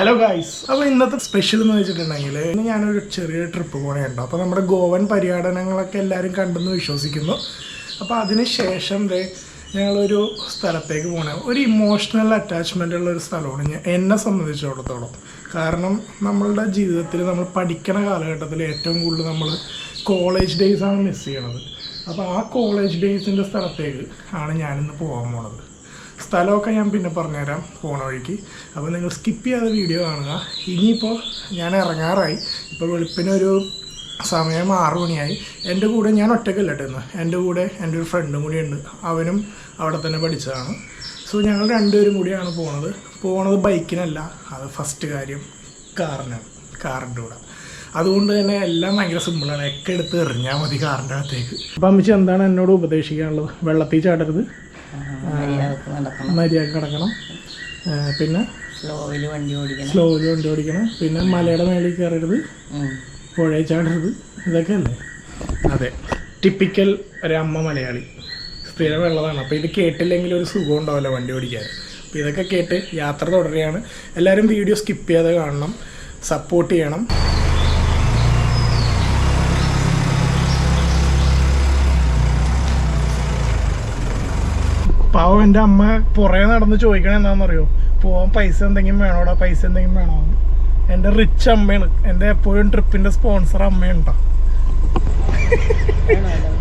Hello guys, അപ്പോൾ ഇന്നത്തെ special എന്ന് വെച്ചിട്ടുണ്ടെങ്കിൽ ഞാനൊരു ചെറിയ ട്രിപ്പ് പോകണുണ്ട്. അപ്പോൾ നമ്മുടെ ഗോവൻ പര്യടനങ്ങളൊക്കെ എല്ലാവരും കണ്ടെന്ന് വിശ്വസിക്കുന്നു. അപ്പോൾ അതിന് ശേഷം ഞങ്ങളൊരു സ്ഥലത്തേക്ക് പോകണ ഒരു ഇമോഷണൽ അറ്റാച്ച്മെൻ്റ് ഉള്ള ഒരു സ്ഥലമാണ് എന്നെ സംബന്ധിച്ചിടത്തോളം. കാരണം നമ്മളുടെ ജീവിതത്തിൽ നമ്മൾ പഠിക്കണ കാലഘട്ടത്തിൽ ഏറ്റവും കൂടുതൽ നമ്മൾ കോളേജ് ഡേയ്സാണ് മിസ് ചെയ്യണത്. അപ്പോൾ ആ കോളേജ് ഡേയ്സിൻ്റെ സ്ഥലത്തേക്ക് ആണ് ഞാനിന്ന് പോകാൻ പോണത്. സ്ഥലമൊക്കെ ഞാൻ പിന്നെ പറഞ്ഞുതരാം പോണ വഴിക്ക്. അപ്പോൾ നിങ്ങൾ സ്കിപ്പ് ചെയ്യാതെ വീഡിയോ കാണുക. ഇനിയിപ്പോൾ ഞാൻ ഇറങ്ങാറായി. ഇപ്പോൾ വെളുപ്പിനൊരു സമയം 6 മണിയായി. എൻ്റെ കൂടെ ഞാൻ ഒറ്റയ്ക്കല്ലിട്ടുന്നു, എൻ്റെ കൂടെ എൻ്റെ ഒരു ഫ്രണ്ടും കൂടി ഉണ്ട്. അവനും അവിടെ തന്നെ പഠിച്ചതാണ്. സോ ഞങ്ങൾ രണ്ടുപേരും കൂടിയാണ് പോണത് ബൈക്കിനല്ല. അത് ഫസ്റ്റ് കാര്യം കാറിൻ്റെ കൂടെ. അതുകൊണ്ട് തന്നെ എല്ലാം ഭയങ്കര സിമ്പിളാണ്. ഒക്കെ എടുത്ത് എറിഞ്ഞാൽ മതി കാറിൻ്റെ അകത്തേക്ക്. അപ്പം അമ്മച്ചി എന്താണ് എന്നോട് ഉപദേശിക്കാനുള്ളത്? വെള്ളത്തിൽ ചാടരുത്, മര്യാദ കിടക്കണം, പിന്നെ സ്ലോവിൽ വണ്ടി ഓടിക്കണം, പിന്നെ മലയുടെ മേളിൽ കയറരുത്, പുഴയിൽ ചാടരുത്. ഇതൊക്കെ അല്ലേ? അതെ, ടിപ്പിക്കൽ ഒരമ്മ മലയാളി സ്ഥിരം ഉള്ളതാണ്. അപ്പോൾ ഇത് കേട്ടില്ലെങ്കിൽ ഒരു സുഖം ഉണ്ടാവില്ല വണ്ടി ഓടിക്കാൻ. അപ്പോൾ ഇതൊക്കെ കേട്ട് യാത്ര തുടരുകയാണ്. എല്ലാവരും വീഡിയോ സ്കിപ്പ് ചെയ്യാതെ കാണണം, സപ്പോർട്ട് ചെയ്യണം. പാവം എൻ്റെ അമ്മ പുറകെ നടന്ന് ചോദിക്കണേ എന്താണെന്നറിയോ? പോകാൻ പൈസ എന്തെങ്കിലും വേണോടാ, പൈസ എന്തെങ്കിലും വേണോ? എൻ്റെ റിച്ച് അമ്മയാണ്, എൻ്റെ എപ്പോഴും ട്രിപ്പിൻ്റെ സ്പോൺസർ അമ്മയുണ്ടോ?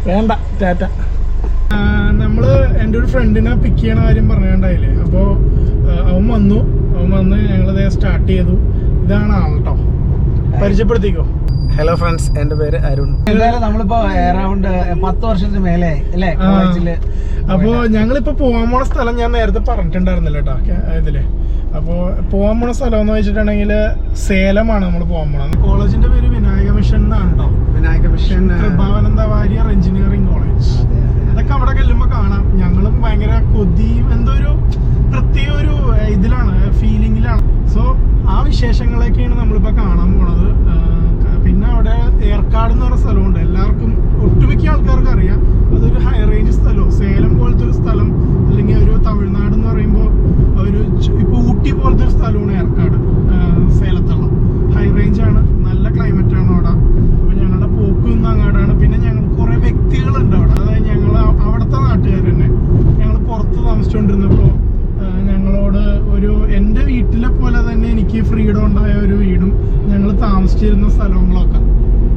വേണ്ട, ടാറ്റ. നമ്മൾ എൻ്റെ ഒരു ഫ്രണ്ടിനെ പിക്ക് ചെയ്യണ കാര്യം പറഞ്ഞിട്ടുണ്ടായില്ലേ? അപ്പോൾ അവൻ വന്ന് ഞങ്ങളിത് സ്റ്റാർട്ട് ചെയ്തു. ഇതാണ് ആളട്ടോ, പരിചയപ്പെടുത്തിക്കോ. ഹലോ ഫ്രണ്ട്സ്, എൻ്റെ പേര് അരുൺ. എന്തായാലും നമ്മളിപ്പോ അറൗണ്ട് 10 വർഷത്തിന് മേലെ അല്ലേ കോളേജില്. അപ്പോൾ ഞങ്ങളിപ്പോൾ പോകാൻ പോണ സ്ഥലം ഞാൻ നേരത്തെ പറഞ്ഞിട്ടുണ്ടായിരുന്നില്ല കേട്ടോ ഇതില്. അപ്പോൾ പോകാൻ പോണ സ്ഥലം എന്ന് വെച്ചിട്ടുണ്ടെങ്കിൽ സേലമാണ് നമ്മൾ പോകാൻ പോണത്. കോളേജിന്റെ പേര് വിനായക മിഷൻ എന്നാണ് കേട്ടോ. Vinayaka mission Kripananda Variar engineering college. അതൊക്കെ അവിടെ ചെല്ലുമ്പോൾ കാണാം. ഞങ്ങളും ഭയങ്കര കൊതിയും എന്തോ ഒരു പ്രത്യേക ഒരു ഇതിലാണ്, ഫീലിങ്ങിലാണ്. സോ ആ വിശേഷങ്ങളൊക്കെയാണ് നമ്മളിപ്പോൾ കാണാൻ പോണത്. പിന്നെ അവിടെ ഏർക്കാട് എന്ന് പറഞ്ഞ സ്ഥലമുണ്ട്. എല്ലാവർക്കും ഒട്ടുമിക്ക ആൾക്കാർക്ക് അറിയാം. അതൊരു ഹൈ റേഞ്ച് സ്ഥലമോ സേലം പോലത്തെ ഒരു സ്ഥലം, അല്ലെങ്കിൽ ഒരു തമിഴ്നാട് എന്ന് പറയുമ്പോൾ ഒരു ഇപ്പോൾ ഊട്ടി പോലത്തെ ഒരു സ്ഥലമാണ് ഏർക്കാട്. സേലത്തുള്ള ഹൈ റേഞ്ചാണ്, നല്ല ക്ലൈമറ്റാണ് അവിടെ. അപ്പോൾ ഞങ്ങളുടെ പോക്ക് ഇന്ന് അങ്ങോട്ടാണ്. പിന്നെ ഞങ്ങൾക്ക് കുറേ വ്യക്തികളുണ്ട് അവിടെ. അതായത് ഞങ്ങൾ അവിടുത്തെ നാട്ടുകാർ തന്നെ. ഞങ്ങൾ പുറത്ത് താമസിച്ചുകൊണ്ടിരുന്നപ്പോൾ ഞങ്ങളോട് എൻ്റെ വീട്ടിലെ പോലെ തന്നെ എനിക്ക് ഫ്രീഡം ഉണ്ടായ ഒരു വീടും ഞങ്ങൾ താമസിച്ചിരുന്ന സ്ഥലങ്ങളൊക്കെ.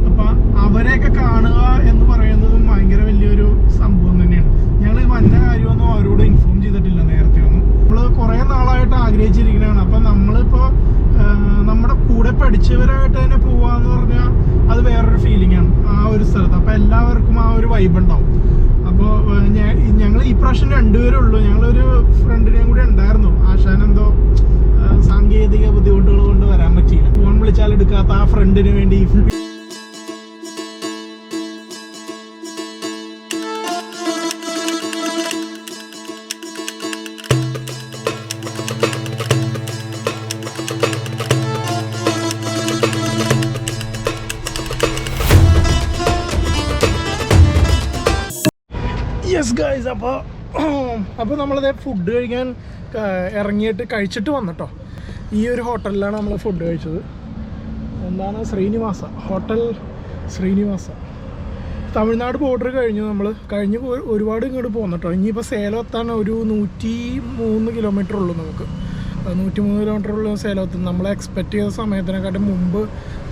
അപ്പം അവരെയൊക്കെ കാണുക എന്ന് പറയുന്നതും ഭയങ്കര വലിയൊരു സംഭവം തന്നെയാണ്. ഞങ്ങൾ വന്ന കാര്യമൊന്നും അവരോട് ഇൻഫോം ചെയ്തിട്ടില്ല നേരത്തെ ഒന്നും. നമ്മൾ കുറേ നാളായിട്ട് ആഗ്രഹിച്ചിരിക്കുന്നതാണ്. അപ്പം നമ്മളിപ്പോൾ നമ്മുടെ കൂടെ പഠിച്ചവരായിട്ട് തന്നെ പോവാന്ന് പറഞ്ഞാൽ അത് വേറൊരു ഫീലിംഗാണ് ആ ഒരു സ്ഥലത്ത്. അപ്പം എല്ലാവർക്കും ആ ഒരു വൈബ് ഉണ്ടാവും. അപ്പോൾ ഞങ്ങൾ ഈ പ്രാവശ്യം 2 പേരേ ഉള്ളൂ. ഞങ്ങളൊരു ഫ്രണ്ടിനെയും കൂടി ഉണ്ടായിരുന്നു. ആശാനെന്തോ സാങ്കേതിക ബുദ്ധിമുട്ടുകൾ കൊണ്ട് വരാൻ പറ്റിയില്ല. ഫോൺ വിളിച്ചാൽ എടുക്കാത്ത ആ ഫ്രണ്ടിന് വേണ്ടി യെസ് ഗൈസ്. അപ്പോൾ നമ്മളതേ ഫുഡ് കഴിക്കാൻ ഇറങ്ങിയിട്ട് കഴിച്ചിട്ട് വന്നിട്ടോ. ഈ ഒരു ഹോട്ടലിലാണ് നമ്മൾ ഫുഡ് കഴിച്ചത്. എന്താണ്? ഹോട്ടൽ ശ്രീനിവാസ. തമിഴ്നാട് ബോർഡർ കഴിഞ്ഞു. നമ്മൾ ഒരുപാട് ഇങ്ങോട്ട് പോന്നിട്ടോ. ഇനിയിപ്പോൾ സേലം എത്താൻ ഒരു 103 കിലോമീറ്റർ ഉള്ളൂ. നമുക്ക് 103 കിലോമീറ്റർ ഉള്ളൂ സേലം എത്തും. നമ്മൾ എക്സ്പെക്റ്റ് ചെയ്ത സമയത്തിനെക്കാട്ടും മുമ്പ്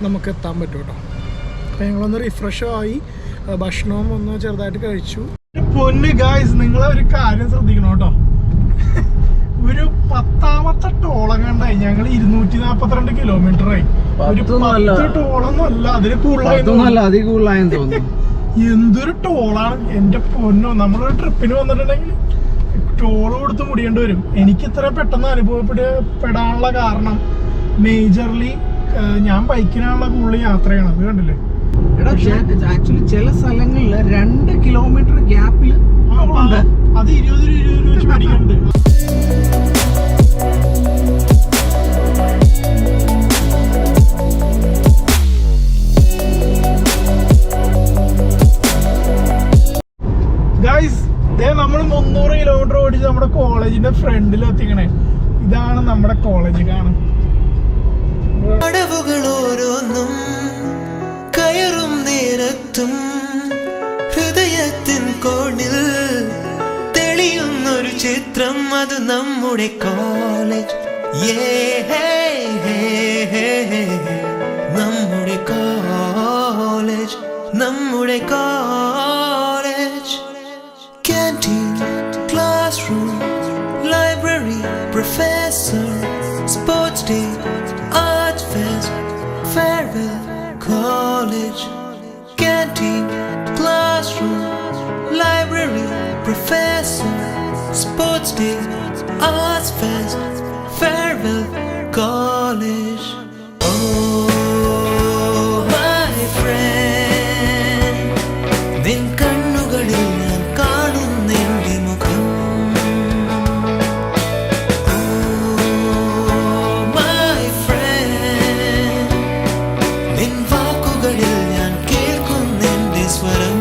നമുക്ക് എത്താൻ പറ്റും കേട്ടോ. അപ്പോൾ ഞങ്ങളൊന്ന് റിഫ്രഷ് ആയി, ഭക്ഷണവും ഒന്ന് ചെറുതായിട്ട് കഴിച്ചു. പൊന്ന് ഗായ്സ്, നിങ്ങളെ ഒരു കാര്യം ശ്രദ്ധിക്കണം കേട്ടോ. ഒരു 10ാമത്തെ ടോളം കണ്ടായി. ഞങ്ങൾ 242 കിലോമീറ്റർ ആയി. ഒരു 10 ടോളൊന്നും അല്ല, അതിന് കൂടുതലായെന്ന് തോന്നുന്നു. എന്തൊരു ടോളാണ് എൻ്റെ പൊന്നോ. നമ്മളൊരു ട്രിപ്പിന് വന്നിട്ടുണ്ടെങ്കിൽ ടോൾ കൊടുത്ത് മുടിയേണ്ടി വരും. എനിക്ക് ഇത്ര പെട്ടെന്ന് അനുഭവപ്പെടാനുള്ള കാരണം മേജർലി ഞാൻ ബൈക്കിനാണുള്ള കൂടുതൽ യാത്ര ചെയ്യണം. അത് കണ്ടില്ലേ? ആക്ച്വലി ചില സ്ഥലങ്ങളിൽ 2 കിലോമീറ്റർ ഗ്യാപ്പിൽ അത് 20 രൂപ വെച്ച് മേടിക്കുന്നുണ്ട്. ഗൈസ്, നമ്മൾ 300 കിലോമീറ്റർ ഓടിച്ച് നമ്മുടെ കോളേജിന്റെ ഫ്രണ്ടിൽ എത്തിക്കണേ. ഇതാണ് നമ്മുടെ കോളേജ്. കാണും അടവുകൾ ഓരോന്നും കയറും നേരത്തും ഹൃദയത്തിൻ കോണിൽ തെളിയുന്നൊരു ചിത്രം, അത് നമ്മുടെ കോളേജ്. നമ്മുടെ കോളേജ്, നമ്മുടെ college. Canteen, classroom, library, professor, sports day, art fest, farewell, college. Canteen, classroom, library, professor, sports day, art fest, farewell, college. Oh my friend, നിൻ കണ്ണുകളിൽ ഞാൻ കാണുന്നെന്റെ മുഖം. Oh my friend, നിൻ വാക്കുകളിൽ ഞാൻ കേൾക്കുന്നെന്റെ സ്വരം.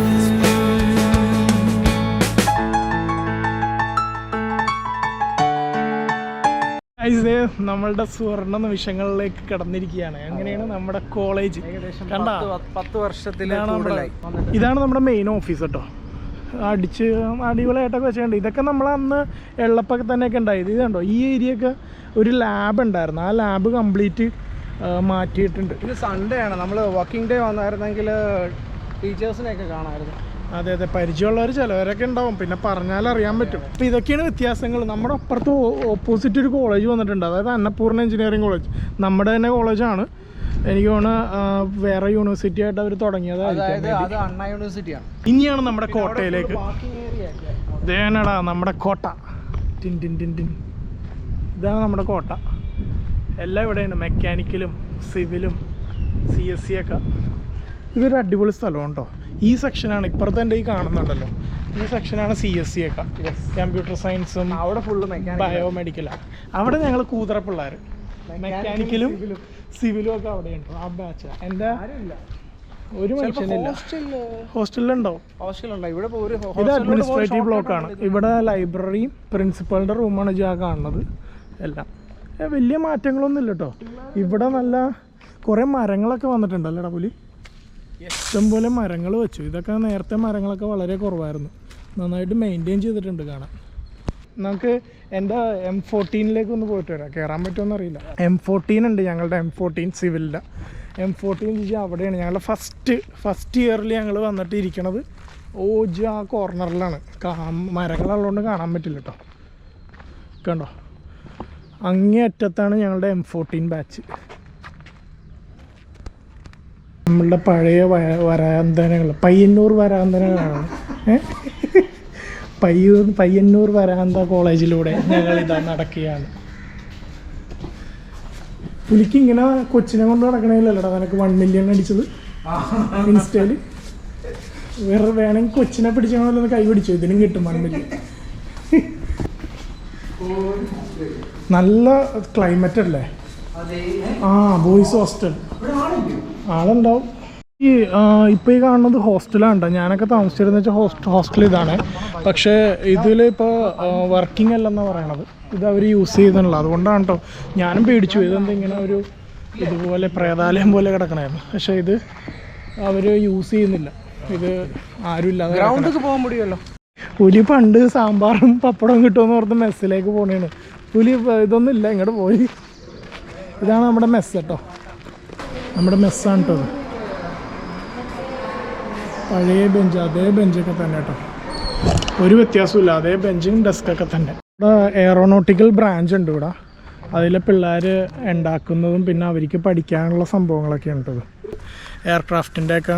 നമ്മളുടെ സുവർണ്ണ നിമിഷങ്ങളിലേക്ക് കടന്നിരിക്കുകയാണ്. അങ്ങനെയാണ് നമ്മുടെ കോളേജ്. കണ്ട 10 വർഷത്തിലാണ് ഇതാണ് നമ്മുടെ മെയിൻ ഓഫീസ് കേട്ടോ. അടിച്ച് അടിപൊളിയായിട്ടൊക്കെ വെച്ചിട്ടുണ്ട്. ഇതൊക്കെ നമ്മൾ അന്ന് എള്ളപ്പൊക്കെ തന്നെയൊക്കെ ഉണ്ടായത്. ഇത് കണ്ടോ, ഈ ഏരിയയൊക്കെ ഒരു ലാബ് ഉണ്ടായിരുന്നു. ആ ലാബ് കംപ്ലീറ്റ് മാറ്റിയിട്ടുണ്ട്. ഇത് സൺഡേ ആണ്. നമ്മൾ വർക്കിംഗ് ഡേ വന്നായിരുന്നെങ്കിൽ ടീച്ചേഴ്സിനെയൊക്കെ കാണാമായിരുന്നു. അതെ അതെ, പരിചയമുള്ളവർ ചിലവരൊക്കെ ഉണ്ടാവും, പിന്നെ പറഞ്ഞാൽ അറിയാൻ പറ്റും. അപ്പോൾ ഇതൊക്കെയാണ് വ്യത്യാസങ്ങൾ. നമ്മുടെ അപ്പുറത്ത് ഓപ്പോസിറ്റ് ഒരു കോളേജ് വന്നിട്ടുണ്ട്, അതായത് അന്നപൂർണ്ണ എഞ്ചിനീയറിംഗ് കോളേജ്. നമ്മുടെ തന്നെ കോളേജാണ്. എനിക്ക് തോന്നുന്നു വേറെ യൂണിവേഴ്സിറ്റി ആയിട്ട് അവർ തുടങ്ങിയതായിരിക്കും. അണ്ണാ യൂണിവേഴ്സിറ്റിയാണ്. ഇനിയാണ് നമ്മുടെ കോട്ടയിലേക്ക്. ഇതേനാടാ നമ്മുടെ കോട്ട. Tin tin tin tin. ഇതാണ് നമ്മുടെ കോട്ട. എല്ലാം ഇവിടെയാണ്, മെക്കാനിക്കലും സിവിലും CSE ഒക്കെ. ഇതൊരു അടിപൊളി സ്ഥലമാണ് കേട്ടോ. ഈ സെക്ഷനാണ് ഇപ്പുറത്തെ എൻ്റെ ഈ കാണുന്നുണ്ടല്ലോ, ഈ സെക്ഷനാണ് CSE ഒക്കെ, കമ്പ്യൂട്ടർ സയൻസും അവിടെ ഫുള്ള് ബയോമെഡിക്കലാണ്. അവിടെ ഞങ്ങൾ കൂതറ പിള്ളേർ മെക്കാനിക്കലും സിവിലും ഒക്കെ അവിടെയുണ്ട്. ആ ബാച്ച് എൻ്റെ ഒരു മനുഷ്യനില്ല. ഹോസ്റ്റലിലുണ്ടോ? ഹോസ്റ്റലുണ്ടോ? ഇവിടെ ഇത് അഡ്മിനിസ്ട്രേറ്റീവ് ബ്ലോക്കാണ്. ഇവിടെ ലൈബ്രറിയും പ്രിൻസിപ്പളിൻ്റെ റൂമാണ് ആ കാണുന്നത്. എല്ലാം വലിയ മാറ്റങ്ങളൊന്നും ഇല്ല കേട്ടോ. ഇവിടെ നല്ല കുറേ മരങ്ങളൊക്കെ വന്നിട്ടുണ്ടല്ലോടാ പുലി. ഇഷ്ടംപോലെ മരങ്ങൾ വെച്ചു. ഇതൊക്കെ നേരത്തെ മരങ്ങളൊക്കെ വളരെ കുറവായിരുന്നു. നന്നായിട്ട് മെയിൻറ്റെയിൻ ചെയ്തിട്ടുണ്ട് കാണാൻ. നമുക്ക് എൻ്റെ M14 ഒന്ന് പോയിട്ട് വരാം. കയറാൻ പറ്റുമെന്ന് അറിയില്ല. M14 ഉണ്ട് ഞങ്ങളുടെ, M14 സിവിലിൻ്റെ. M14 ചോദിച്ചാൽ അവിടെയാണ് ഞങ്ങളുടെ ഫസ്റ്റ് ഇയറിൽ ഞങ്ങൾ വന്നിട്ട് ഇരിക്കണത്. ആ കോർണറിലാണ്. മരങ്ങളുള്ളതുകൊണ്ട് കാണാൻ പറ്റില്ല കേട്ടോ. കണ്ടോ, അങ്ങേ അറ്റത്താണ് ഞങ്ങളുടെ M14 ബാച്ച്. നമ്മളുടെ പഴയ വരാന്തനകൾ, പയ്യന്നൂർ വരാന്തനകളാണ്. പയ്യന്നൂർ വരാന്ത കോളേജിലൂടെ ഞങ്ങളിതാ നടക്കുകയാണ്. പുലിക്ക് ഇങ്ങനെ കൊച്ചിനെ കൊണ്ട് നടക്കണേലല്ലടാ നിനക്ക് 1 മില്യൺ അടിച്ചത് ഇൻസ്റ്റയിൽ. വേറെ വേണമെങ്കിൽ കൊച്ചിനെ പിടിച്ചോന്ന് കൈ പിടിച്ചു, ഇതിനും കിട്ടും 1 മില്യൺ. നല്ല ക്ലൈമറ്റ് അല്ലേ? ബോയ്സ് ഹോസ്റ്റൽ ആളുണ്ടാവും. ഇപ്പോൾ ഈ കാണുന്നത് ഹോസ്റ്റലാണ്. ഞാനൊക്കെ താമസിച്ചിരുന്ന വെച്ചാൽ ഹോസ്റ്റൽ ഇതാണ്. പക്ഷേ ഇതിലിപ്പോൾ വർക്കിംഗ് അല്ലെന്നാണ് പറയണത്. ഇത് അവർ യൂസ് ചെയ്യുന്നുള്ളൂ. അതുകൊണ്ടാണ് കേട്ടോ ഞാനും പേടിച്ചു. ഇതെന്താ ഇങ്ങനെ ഒരു ഇതുപോലെ പ്രേതാലയം പോലെ കിടക്കണമായിരുന്നു. പക്ഷേ ഇത് അവർ യൂസ് ചെയ്യുന്നില്ല. ഇത് ആരും ഇല്ലാതെ ഗ്രൗണ്ടൊക്കെ പോകാൻ മുടിയല്ലോ. പുലി പണ്ട് സാമ്പാറും പപ്പടവും കിട്ടുമെന്ന് ഓർത്ത് മെസ്സിലേക്ക് പോണേണ്. പുലി ഇതൊന്നും ഇല്ല, ഇങ്ങോട്ട് പോയി. ഇതാണ് നമ്മുടെ മെസ്സ് കേട്ടോ. നമ്മുടെ മെസ്സാണ് കേട്ടോ. പഴയ ബെഞ്ച്, അതേ ബെഞ്ചൊക്കെ തന്നെ കേട്ടോ, ഒരു വ്യത്യാസമില്ല. അതേ ബെഞ്ചും ഡെസ്കൊക്കെ തന്നെ. ഇവിടെ എയറോനോട്ടിക്കൽ ബ്രാഞ്ച് ഉണ്ട് ഇവിടെ. അതിൽ പിള്ളേർ ഉണ്ടാക്കുന്നതും പിന്നെ അവർക്ക് പഠിക്കാനുള്ള സംഭവങ്ങളൊക്കെ ഉണ്ടത്. എയർക്രാഫ്റ്റിൻ്റെ ഒക്കെ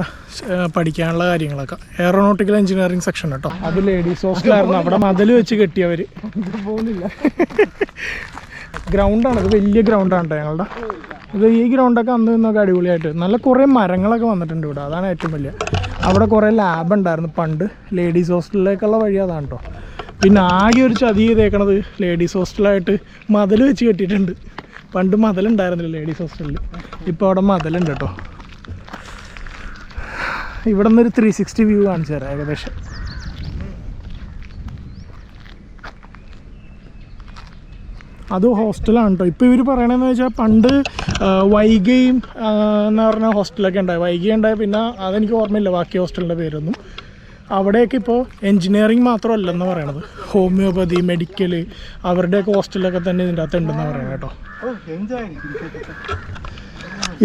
പഠിക്കാനുള്ള കാര്യങ്ങളൊക്കെ. എയറോനോട്ടിക്കൽ എഞ്ചിനീയറിംഗ് സെക്ഷൻ കേട്ടോ. അത് ലേഡീസ് ഹോസ്റ്റലായിരുന്നു. അവിടെ മതിൽ വെച്ച് കെട്ടിയവർ പോകുന്നില്ല. ഗ്രൗണ്ടാണ്, ഇത് വലിയ ഗ്രൗണ്ടാണ് കേട്ടോ ഞങ്ങളുടെ. ഇത് ഈ ഗ്രൗണ്ടൊക്കെ അന്ന് നിന്നൊക്കെ അടിപൊളിയായിട്ട് നല്ല കുറേ മരങ്ങളൊക്കെ വന്നിട്ടുണ്ട് ഇവിടെ. അതാണ് ഏറ്റവും വലിയ. അവിടെ കുറേ ലാബ് ഉണ്ടായിരുന്നു പണ്ട്. ലേഡീസ് ഹോസ്റ്റലിലേക്കുള്ള വഴി അതാണ് കേട്ടോ. പിന്നെ ആകെ ഒരു ചതി ചെയ്തേക്കണത് ലേഡീസ് ഹോസ്റ്റലായിട്ട് മതിൽ വെച്ച് കെട്ടിയിട്ടുണ്ട്. പണ്ട് മതിലുണ്ടായിരുന്നില്ല ലേഡീസ് ഹോസ്റ്റലിൽ, ഇപ്പോൾ അവിടെ മതിലുണ്ട് കേട്ടോ. ഇവിടെ നിന്നൊരു 360 വ്യൂ കാണിച്ചു തരാം ഏകദേശം. അത് ഹോസ്റ്റലാണ് കേട്ടോ. ഇപ്പോൾ ഇവർ പറയണതെന്ന് വെച്ചാൽ പണ്ട് വൈഗയും എന്ന് പറഞ്ഞ ഹോസ്റ്റലൊക്കെ ഉണ്ടായി. വൈഗ ഉണ്ടായി, പിന്നെ അതെനിക്ക് ഓർമ്മയില്ല ബാക്കി ഹോസ്റ്റലിൻ്റെ പേരൊന്നും. അവിടെയൊക്കെ ഇപ്പോൾ എൻജിനീയറിങ് മാത്രമല്ലെന്ന് പറയണത്, ഹോമിയോപ്പതി, മെഡിക്കൽ, അവരുടെയൊക്കെ ഹോസ്റ്റലൊക്കെ തന്നെ ഇതിൻ്റെ അകത്ത് ഉണ്ടെന്ന് പറയണം കേട്ടോ.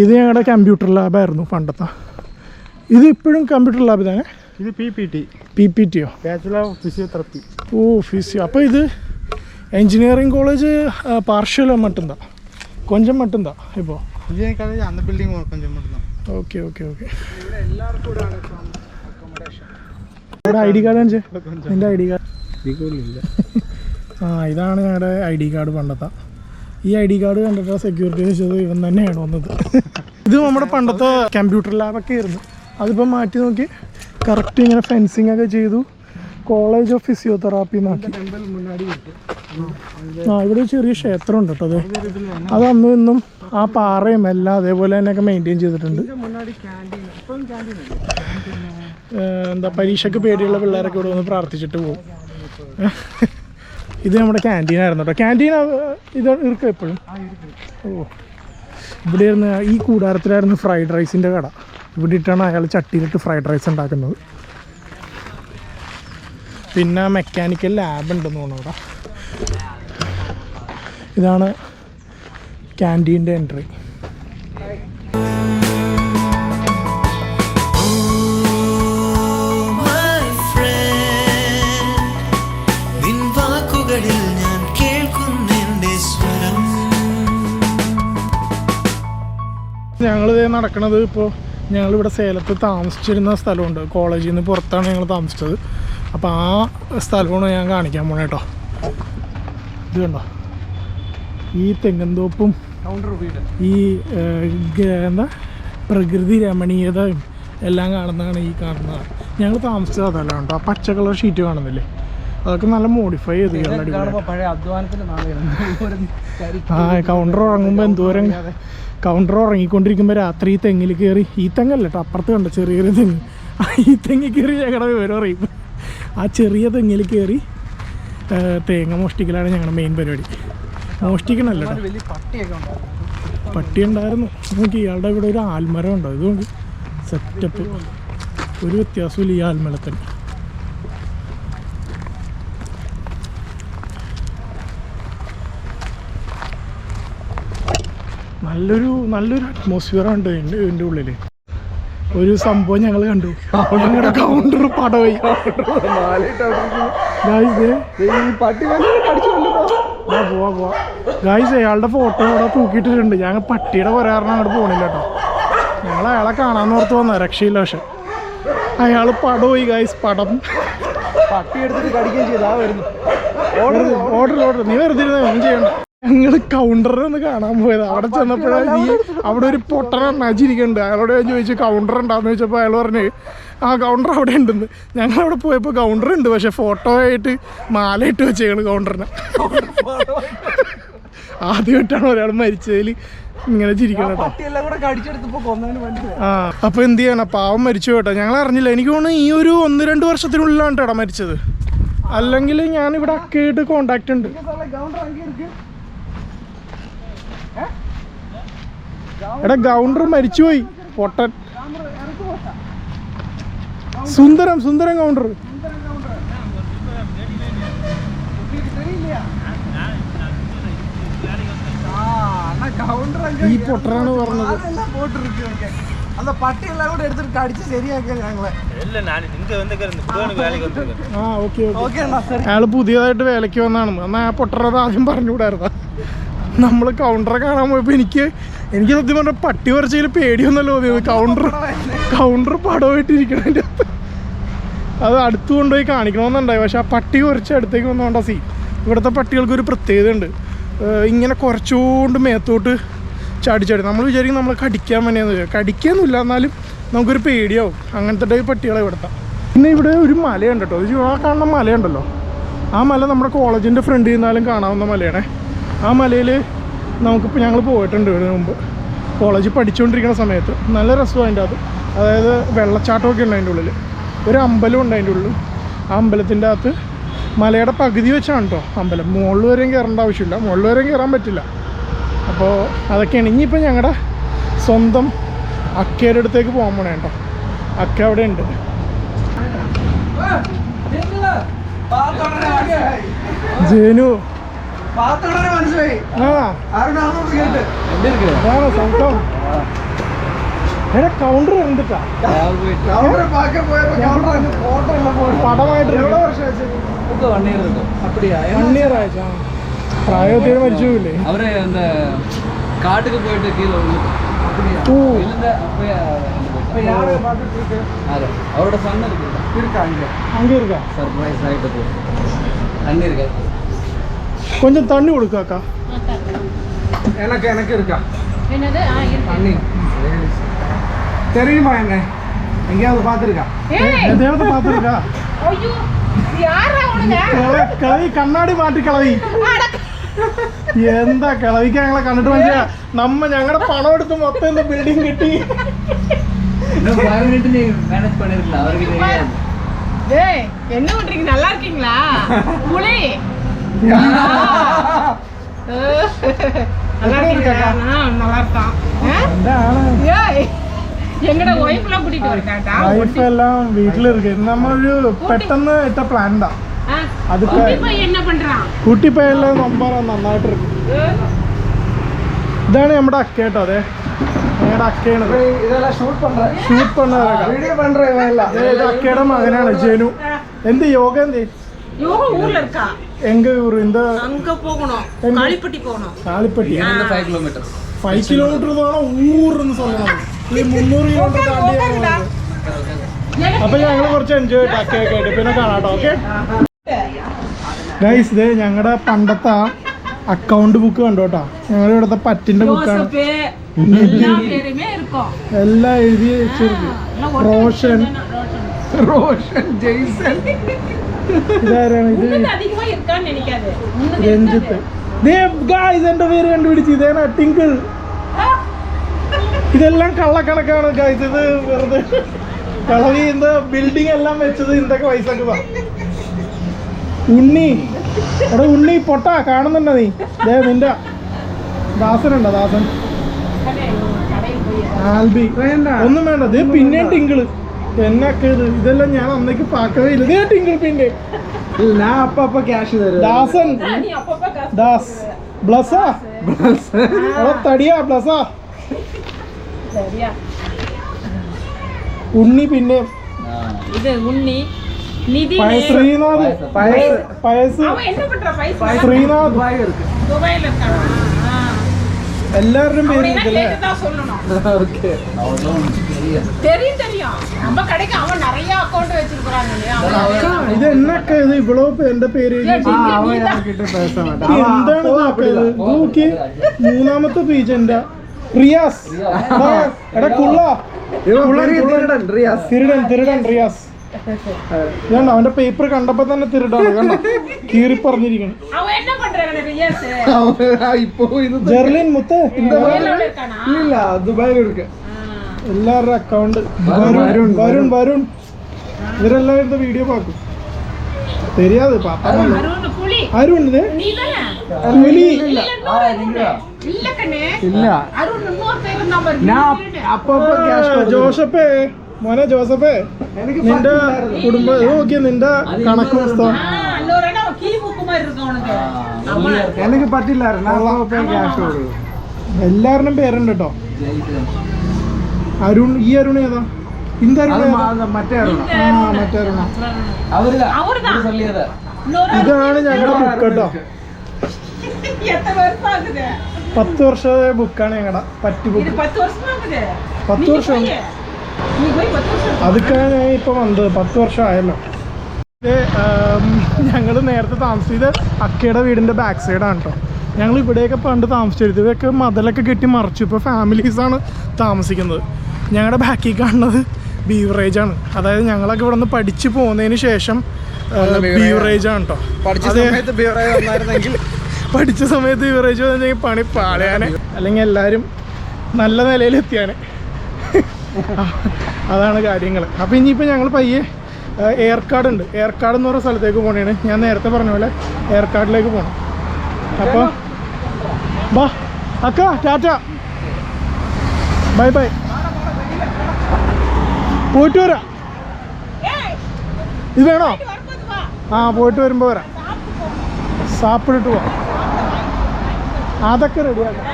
ഇത് ഞങ്ങളുടെ കമ്പ്യൂട്ടർ ലാബായിരുന്നു പണ്ടത്തെ. ഇത് ഇപ്പോഴും കമ്പ്യൂട്ടർ ലാബ് തന്നെ. ഇത് PPTയോ? Bachelor of physiotherapy. ഓ ഫിസിയോ. അപ്പോൾ ഇത് എൻജിനീയറിങ് കോളേജ് പാർഷ്യലോ മട്ടുന്താ, കൊഞ്ചം മട്ടുന്താ ഇപ്പോൾ? இன்ஜினியரிங் காலேஜ் அந்த பில்டிங் கொஞ்சம் மட்டும் தான். ഓക്കെ. ഇവിടെ ID കാർഡ് കാണിച്ചേ, എൻ്റെ ID കാർഡ്. ഇതാണ് ഞങ്ങളുടെ ID കാർഡ് പണ്ടത്തെ. ഈ ID കാർഡ് കണ്ടിട്ട് സെക്യൂരിറ്റി വെച്ചത് ഇവൻ തന്നെയാണ് വന്നത്. ഇത് നമ്മുടെ പണ്ടത്തെ കമ്പ്യൂട്ടർ ലാബൊക്കെ ആയിരുന്നു. അതിപ്പോൾ മാറ്റി നോക്കി കറക്റ്റ് ഇങ്ങനെ ഫെൻസിങ് ഒക്കെ ചെയ്തു, കോളേജ് ഓഫ് ഫിസിയോതെറാപ്പി എന്നാക്കി. ഇവിടെ ചെറിയ ക്ഷേത്രം ഉണ്ട് കേട്ടോ. അത് അന്നും ഇന്നും ആ പാറയും എല്ലാം അതേപോലെ തന്നെയൊക്കെ മെയിൻറ്റെയിൻ ചെയ്തിട്ടുണ്ട്. എന്താ പരീക്ഷയ്ക്ക് പേടിയുള്ള പിള്ളേരൊക്കെ ഇവിടെ വന്ന് പ്രാർത്ഥിച്ചിട്ട് പോകും. ഇത് നമ്മുടെ ക്യാൻറ്റീനായിരുന്നു കേട്ടോ. ക്യാൻറ്റീൻ ഇത് ഇരിക്കും എപ്പോഴും. ഇവിടെ ആയിരുന്നു, ഈ കൂടാരത്തിലായിരുന്നു ഫ്രൈഡ് റൈസിൻ്റെ കട. ഇവിടെ ഇട്ടാണ് അയാൾ ചട്ടിയിലിട്ട് ഫ്രൈഡ് റൈസ് ഉണ്ടാക്കുന്നത്. പിന്നെ മെക്കാനിക്കൽ ലാബ് ഉണ്ടെന്ന് തോന്നുന്നു ഇവിടെ. ഇതാണ് ക്യാൻറ്റീൻ്റെ എൻട്രി. ഞങ്ങളിത് നടക്കണത് ഇപ്പോൾ ഞങ്ങളിവിടെ സേലത്ത് താമസിച്ചിരുന്ന സ്ഥലമുണ്ട്. കോളേജിൽ നിന്ന് പുറത്താണ് ഞങ്ങൾ താമസിച്ചത്. അപ്പോൾ ആ സ്ഥലമാണ് ഞാൻ കാണിക്കാൻ പോണേ കേട്ടോ. ഇത് കണ്ടോ, ഈ തെങ്ങന്തോപ്പും ഈ എന്താ പ്രകൃതി രമണീയതയും എല്ലാം കാണുന്നതാണ് ഈ കാണുന്നത്. ഞങ്ങൾ താമസിച്ചത് അതല്ല കേട്ടോ. ആ പച്ച കളർ ഷീറ്റ് കാണുന്നില്ലേ, അതൊക്കെ നല്ല മോഡിഫൈ ചെയ്ത് കൗണ്ടർ ഉറങ്ങുമ്പോൾ എന്തോരം, കൗണ്ടർ ഉറങ്ങിക്കൊണ്ടിരിക്കുമ്പോൾ രാത്രി ഈ തെങ്ങിൽ കയറി, ഈ തെങ്ങല്ല കേട്ടോ, അപ്പുറത്ത് കണ്ടോ ചെറിയ തെങ്ങ്, ഈ തെങ്ങിൽ കയറി ഞങ്ങളുടെ വിവരം അറിയും. ആ ചെറിയ തെങ്ങിൽ കയറി തേങ്ങ മോഷ്ടിക്കലാണ് ഞങ്ങളുടെ മെയിൻ പരിപാടി. മോഷ്ടിക്കണല്ലോ പട്ടി ഉണ്ടായിരുന്നു. നോക്കി ഇയാളുടെ ഇവിടെ ഒരു ആൽമരം ഉണ്ടോ, ഇത് നോക്കി സെറ്റപ്പ്. ഒരു വ്യത്യാസമില്ല ഈ ആൽമരത്തിന്. നല്ലൊരു അറ്റ്മോസ്ഫിയർ ഉണ്ട് ഇതിൻ്റെ ഉള്ളിൽ. ഒരു സംഭവം ഞങ്ങൾ കണ്ടു, അവിടെ കൗണ്ടർ പടവായി. പോവാ ഗായ്സ്, അയാളുടെ ഫോട്ടോ അവിടെ തൂക്കിയിട്ടിട്ടുണ്ട്. ഞങ്ങൾ പട്ടിയുടെ പറയാറിന് അങ്ങോട്ട് പോകണില്ല കേട്ടോ. ഞങ്ങൾ അയാളെ കാണാമെന്ന് ഓർത്ത് വന്ന, രക്ഷയില്ല. പക്ഷെ അയാൾ പടമായി ഗായ്സ്, പടം. പട്ടി എടുത്തിട്ട് കടിക്കുകയും ചെയ്താ വരുന്നു. ഓർഡർ നീ വെറുതെ ഒന്നും ചെയ്യണ്ട. ഞങ്ങൾ കൗണ്ടറിൽ ഒന്ന് കാണാൻ പോയത്. അവിടെ ചെന്നപ്പോഴാണ് അവിടെ ഒരു പൊട്ടൻ അണ്ണാച്ചിരിക്കുന്നുണ്ട്. അയാളോട് ഞാൻ ചോദിച്ചു കൗണ്ടർ ഉണ്ടാന്ന് ചോദിച്ചപ്പോൾ അയാൾ പറഞ്ഞ് ആ കൗണ്ടർ അവിടെ ഉണ്ടെന്ന്. ഞങ്ങളവിടെ പോയപ്പോൾ കൗണ്ടർ ഉണ്ട്, പക്ഷെ ഫോട്ടോ ആയിട്ട് മാല ഇട്ട് വെച്ചേക്കാണ് കൗണ്ടറിനെ. ആദ്യമായിട്ടാണ് ഒരാൾ മരിച്ചതിൽ ഇങ്ങനെ ചിരിക്കണം കേട്ടോ. അപ്പോൾ എന്ത് ചെയ്യണം, പാവം മരിച്ചു കേട്ടോ. ഞങ്ങൾ അറിഞ്ഞില്ല. എനിക്ക് തോന്നുന്നു ഈ ഒരു 1-2 വർഷത്തിനുള്ളിലാണ് കേട്ടോ മരിച്ചത്. അല്ലെങ്കിൽ ഞാനിവിടെ അക്കയായിട്ട് കോണ്ടാക്ട് ഉണ്ട്. എടാ ഗൗണ്ടർ മരിച്ചുപോയി, പൊട്ടൻ. സുന്ദരം കൗണ്ടർ. ഈ പൊട്ടനാണ് പറഞ്ഞത്. പട്ടി എല്ലാം കൂടെ എടുത്തിട്ട് കടിച്ച് ശരിയാക്കിയാൽ ഞങ്ങളെ. അയാള് പുതിയതായിട്ട് വേലയ്ക്ക് വന്നാണ്. എന്നാൽ ആ പൊട്ടനത് ആദ്യം പറഞ്ഞുകൂടായിരുന്ന. നമ്മൾ കൗണ്ടറെ കാണാൻ പോയപ്പോൾ എനിക്ക് സത്യം പറഞ്ഞാൽ പട്ടി കുറച്ചതിൽ പേടിയൊന്നല്ല തോന്നിയത്. കൗണ്ടർ പടമായിട്ടിരിക്കണതിൻ്റെ അത് അടുത്ത് കൊണ്ടുപോയി കാണിക്കണമെന്നുണ്ടായി. പക്ഷെ ആ പട്ടി കുറച്ച് അടുത്തേക്ക് വന്നോണ്ടാ സീൻ. ഇവിടുത്തെ പട്ടികൾക്കൊരു പ്രത്യേകത ഉണ്ട്, ഇങ്ങനെ കുറച്ചുകൊണ്ട് മേത്തോട്ട് ചാടി നമ്മൾ വിചാരിക്കും നമ്മൾ കടിക്കാൻ വേണ്ടിയെന്ന്. കടിക്കാനൊന്നുമില്ല, എന്നാലും നമുക്കൊരു പേടിയാവും. അങ്ങനത്തെ ടൈപ്പ് പട്ടികളെ ഇവിടുത്തെ. പിന്നെ ഇവിടെ ഒരു മലയുണ്ട് കേട്ടോ. ഇത് ആ കാണുന്ന മലയുണ്ടല്ലോ, ആ മല നമ്മുടെ കോളേജിൻ്റെ ഫ്രണ്ടിൽ നിന്നാലും കാണാവുന്ന മലയാണേ. ആ മലയിൽ നമുക്കിപ്പോൾ ഞങ്ങൾ പോയിട്ടുണ്ട് ഇതിന് മുമ്പ് കോളേജിൽ പഠിച്ചുകൊണ്ടിരിക്കുന്ന സമയത്ത്. നല്ല രസമാണ് അതിൻ്റെ അത്. അതായത് വെള്ളച്ചാട്ടമൊക്കെ ഉണ്ട് അതിൻ്റെ ഉള്ളിൽ. ഒരു അമ്പലം ഉണ്ട് അതിൻ്റെ ഉള്ളിൽ. ആ അമ്പലത്തിൻ്റെ അകത്ത് മലയുടെ പകുതി വെച്ചാണ് കേട്ടോ അമ്പലം. മുകളിൽ വരെയും കയറേണ്ട ആവശ്യമില്ല, മുകളിൽ വരെയും കയറാൻ പറ്റില്ല. അപ്പോൾ അതൊക്കെയാണ്. ഇനിയിപ്പോൾ ഞങ്ങളുടെ സ്വന്തം അക്കയുടെ അടുത്തേക്ക് പോകാൻ പോണേ കേട്ടോ. അക്ക അവിടെ ഉണ്ട്. ജേനു അതാണ് സംഭവം. കൗണ്ടർ എന്തിട്ടാ പടമായിട്ട് 1 year ആഴ്ച പ്രായത്തിൽ മരിച്ചു പോയില്ലേ അവര് കാട്ടുക്ക് പോയിട്ട് കീഴെ அவரோட சன் அங்கே இருக்கா சர்ப்ரைஸ் ஆகிட்டு போ தண்ணி இருக்கா கொஞ்சம் தண்ணி கொடுக்காக்கா எனக்கு இருக்கா என்னது தண்ணி தெரியுமா என்ன எங்கேயாவது பார்த்துருக்கா எதையாவது பார்த்துருக்கா ஐயோ யாரா உனக்கு கிளவி കണ്ണാടി മാറ്റി കിളവി എന്താ കിളവിക്ക് ഞങ്ങളെ കണ്ടിട്ട് മനസ്സിലാ ഞങ്ങളുടെ പണം എടുത്ത് മൊത്തം ബിൽഡിംഗ് കിട്ടി மேனேஜ் பண்ணிருக்கலாம் அவருக்கு தெரியாது டேய் என்ன பண்றீங்க நல்லா இருக்கீங்களா புலி நல்லா இருக்கீங்களா நல்லா இருக்கான் ஏய் എങ്ങടെ വൈഫെല്ലാം കൂട്ടിട്ട് വരട്ടാ വൈഫെല്ലാം വീട്ടിലിരിക്കെ നമ്മളൊരു പെട്ടെന്ന് ഇട്ട പ്ലാൻഡാ அதுக்கு என்ன பண்றான் കുട്ടി പയ്യെല്ലാം നമ്പർ നന്നായിട്ട് ഇരിക്കും. ഇതാണ് നമ്മുടെ അക്ക കേട്ടോ. അതെ ഞങ്ങളുടെ അക്കയാണ്. ஷூட் பண்றேன் ഷൂട്ട് പണ്ണ வீடியோ பண்றேன் ഇത് അക്കയുടെ മകനാണ് ജേനു. എന്ത് യോഗ എന്ത് யோகா ஊர்ல இருக்கா എങ്ക ഊര് இந்த அங்க போகணும் காளிப்பட்டி போகணும். കാളിപ്പട്ടി 5 കിലോമീറ്റർ 5 കിലോമീറ്റർ ഊരെന്ന് சொல்லണം. ഈ 300 കിലോമീറ്റർ താണ്ടിയാണ്. അപ്പൊ ഞങ്ങൾ കുറച്ച് എൻജോയ് ചെയ്തിട്ട് അക്കയൊക്കെ ആയിട്ട് പിന്നെ കാണാട്ടോ. ഓക്കെ ഗൈസ്, ഇത് ഞങ്ങളുടെ പണ്ടത്തെ അക്കൗണ്ട് ബുക്ക് കണ്ടോട്ടാ. ഞങ്ങളുടെ ഇവിടുത്തെ പറ്റിന്റെ ബുക്കാണ്. എല്ലാം എഴുതി വെച്ചിരിക്കും. റോഷൻ ഇതാരാണ് ഇത്? രഞ്ജിത്ത്. ഗായ്സ് എന്റെ പേര് കണ്ടുപിടിച്ച് ഇതേനാ ടിങ്കിൾ. ഇതെല്ലാം കള്ളക്കണക്കാണ് ഗായ്സ്. ഇത് വെറുതെ കളവി இந்த ബിൽഡിംഗ് എല്ലാം വെച്ചത് ഇന്തൊക്കെ പൈസക്ക് വാ. ഉണ്ണി എടാ ഉണ്ണി പൊട്ടാ കാണുന്നുണ്ടോ നീ? നിന്റെ ദാസനുണ്ടോ? ദാസൻ ആൽബി ഒന്നും വേണ്ട. ഇത് പിന്നെയും ടിങ്കിള് എന്നൊക്കെ ഇതെല്ലാം ഞാൻ അന്നേക്ക് പാക്കവേ ഇല്ല. ഇതേ ടിങ്കിൾ പിന്നെ நான் அப்பப்ப கேஷ் தரேன் ദാസൻ ദാസ് ബ്ലസാ തടിയാ ബ്ലസാ ഉണ്ണി പിന്നെ இது உண்ணி நிதி ശ്രീനാഥ് പയസ് அவன் என்ன பண்ற பைசா ശ്രീനാഥ് துபாயில இருக்கானா എല്ലാവരുടെയും പേര് ഇരിക്കല്ലേ? தான் சொல்லணும் ஓகே தெரியும் தெரியும் நம்ம கடைக்கு அவன் நிறைய அக்கவுண்ட் வச்சிருக்கான் இல்லையா அவன் ഇത് എന്നൊക്കെ ഇത് ഇവളോ എന്റെ പേര് എന്താണ് നോക്കി? മൂന്നാമത്തെ പേജ് എന്റെ റിയാസ്. എടാ കുള്ള തിരുടൻ റിയാസ്. ഇതാണ് അവന്റെ പേപ്പർ കണ്ടപ്പോ തന്നെ തിരുടാണ്. കണ്ടോ കീറി പറഞ്ഞിരിക്കണം. அவன் என்ன பண்றானே ரியாஸ் இப்போ இது ജെർലിൻ മുത്ത് துபாயில இருக்கானா இல்ல துபாயில இருக்கு എല്ലാവരുടെ അക്കൗണ്ട്. വരുൺ വരുൺ ഇവരെല്ലാം ഇരുന്ന് വീഡിയോ പാക്കും. தெரியாது பாப்பா. அருண் புலி அருண் இது நீதானே புலி இல்ல கண்ணே இல்ல அருண் இன்னொருத்தன் இருந்தா பாரு நான் அப்பப்ப கேஷ் ജോസഫേ മോനെ ജോസഫേ നിന്റെ കുടുംബ നോക്കിയ നിന്റെ കണക്ക് പുസ്തകം இன்னொரு இடம் கீ புக்கு மாதிரி இருக்கு உனக்கு எனக்கு பட்டிല്ല நான் அப்பப்ப கேஷ் കൊടുക്കും. എല്ലാവരുടെയും പേരുണ്ട് കേട്ടോ. അരുൺ. ഈ അരുൺ ഏതാ? இந்த അരുൺ ഏതാ? മറ്റേ അരുണ മറ്റേ അരുണ. அவர்தான் சொல்லியதா ഇതാണ് ഞങ്ങളുടെ ബുക്ക് കേട്ടോ. எத்தனை வருஷம் ஆகுது 10 വർഷത്തെ ബുക്കാണ് ഞങ്ങളുടെ പറ്റി இது ബുക്ക്. 10 வருஷமா ஆகுது 10 വർഷം நீ போய் 10 வருஷம் അതൊക്കെയാണ് ഞാൻ ഇപ്പൊ വന്നത്. 10 വർഷം ആയല്ലോ. ഞങ്ങൾ നേരത്തെ താമസിച്ചത് അക്കയുടെ വീടിന്റെ ബാക്ക് സൈഡാണ് കേട്ടോ. ഞങ്ങൾ ഇവിടെയൊക്കെ പണ്ട് താമസിച്ചിരുന്നത്. ഇതൊക്കെ മതിലൊക്കെ കെട്ടി മറിച്ചു. ഇപ്പോൾ ഫാമിലീസാണ് താമസിക്കുന്നത്. ഞങ്ങളുടെ ബാക്കിൽ കാണുന്നത് ബീവറേജാണ്. അതായത് ഞങ്ങളൊക്കെ ഇവിടെ നിന്ന് പഠിച്ചു പോകുന്നതിന് ശേഷം ബീവറേജാണ് കേട്ടോ. പഠിച്ച സമയത്ത് ബീവറേജ് വന്നായിരുന്നെങ്കിൽ പഠിച്ച സമയത്ത് ബീവറേജ് വന്നെങ്കിൽ പണി പാളയാനെ, അല്ലെങ്കിൽ എല്ലാവരും നല്ല നിലയിലെത്തിയാനെ. അതാണ് കാര്യങ്ങൾ. അപ്പോൾ ഇനിയിപ്പോൾ ഞങ്ങൾ പയ്യെ ഏർക്കാട് ഉണ്ട്. ഏർക്കാട് എന്ന് പറയുന്ന സ്ഥലത്തേക്ക് പോകണേണ്. ഞാൻ നേരത്തെ പറഞ്ഞ പോലെ ഏർക്കാടിലേക്ക് പോകണം. അപ്പോൾ ബാ അക്ക, ടാറ്റ, ബൈ ബൈ, പോയിട്ട് വരാം. ഇത് വേണോ? ആ, പോയിട്ട് വരുമ്പോൾ വരാം. സാപ്പിട്ടിട്ട് പോവാം. അതൊക്കെ റെഡിയാക്കാം.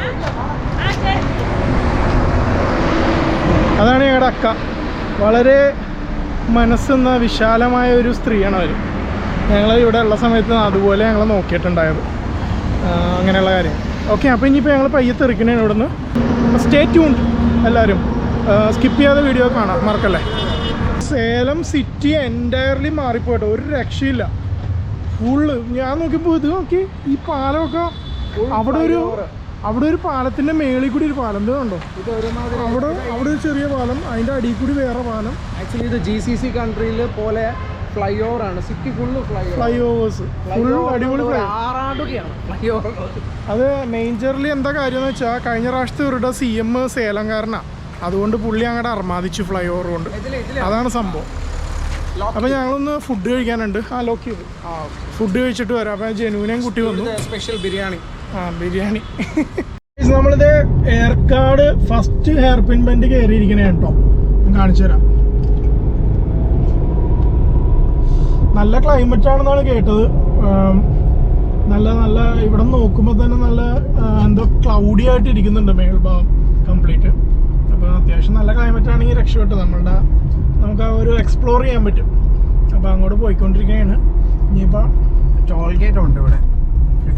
അതാണ് ഞങ്ങളുടെ അക്ക. വളരെ മനസ്സെന്ന വിശാലമായ ഒരു സ്ത്രീയാണ് അവർ. ഞങ്ങൾ ഇവിടെ ഉള്ള സമയത്ത് അതുപോലെ ഞങ്ങൾ നോക്കിയിട്ടുണ്ടായത്, അങ്ങനെയുള്ള കാര്യം. ഓക്കെ, അപ്പോൾ ഇനിയിപ്പോൾ ഞങ്ങൾ പയ്യെ തെറിക്കണേ ഇവിടെ നിന്ന്. സ്റ്റേ ട്യൂൺഡ് എല്ലാവരും, സ്കിപ്പ് ചെയ്യാതെ വീഡിയോ കാണാം, മറക്കല്ലേ. സേലം സിറ്റി എൻറ്റയർലി മാറിപ്പോയിട്ട് ഒരു രക്ഷയില്ല. ഫുള്ള് ഞാൻ നോക്കിയപ്പോൾ ഇത് നോക്കി, ഈ പാലമൊക്കെ അവിടെ ഒരു പാലത്തിൻ്റെ മേളിൽ കൂടി ഒരു പാലം കണ്ടോ? അവിടെ ഒരു ചെറിയ പാലം, അതിൻ്റെ അടിയിൽ കൂടി വേറെ പാലം. ആക്ച്വലി ഇത് GCC കൺട്രിയിൽ പോലെ ഫ്ലൈ ഓവർ ആണ്. City full fly overs, full അടിപൊളി ഫ്ലൈ. അത് മേജർലി എന്താ കാര്യം എന്ന് വെച്ചാൽ കഴിഞ്ഞ പ്രാവശ്യത്തെ ഇവരുടെ CM സേലംകാരനാണ്. അതുകൊണ്ട് പുള്ളി അങ്ങോട്ട് അർമാദിച്ചു ഫ്ലൈ ഓവർ കൊണ്ട്. അതാണ് സംഭവം. അപ്പോൾ ഞങ്ങളൊന്ന് ഫുഡ് കഴിക്കാനുണ്ട്. ലോക്ക് ചെയ്തു. ഫുഡ് കഴിച്ചിട്ട് വരാം. അപ്പോൾ ജനുവിനെയും കുട്ടി വന്നു. സ്പെഷ്യൽ ബിരിയാണി. ബിരിയാണി. നമ്മളിത് Yercaud first hairpin bend കയറിയിരിക്കണേ കേട്ടോ. ഞാൻ കാണിച്ചു തരാം. നല്ല ക്ലൈമറ്റ് ആണെന്നാണ് കേട്ടത്. നല്ല ഇവിടെ നോക്കുമ്പോൾ തന്നെ നല്ല എന്തോ ക്ലൗഡി ആയിട്ട് ഇരിക്കുന്നുണ്ട് മേൽഭാഗം കംപ്ലീറ്റ്. അപ്പോൾ അത്യാവശ്യം നല്ല ക്ലൈമറ്റ് ആണെങ്കിൽ രക്ഷപ്പെട്ടു. നമുക്ക് ആ ഒരു എക്സ്പ്ലോർ ചെയ്യാൻ പറ്റും. അപ്പോൾ അങ്ങോട്ട് പോയിക്കൊണ്ടിരിക്കുകയാണ്. ഇനിയിപ്പോൾ ടോൾ ഗേറ്റ് ഉണ്ട് ഇവിടെ.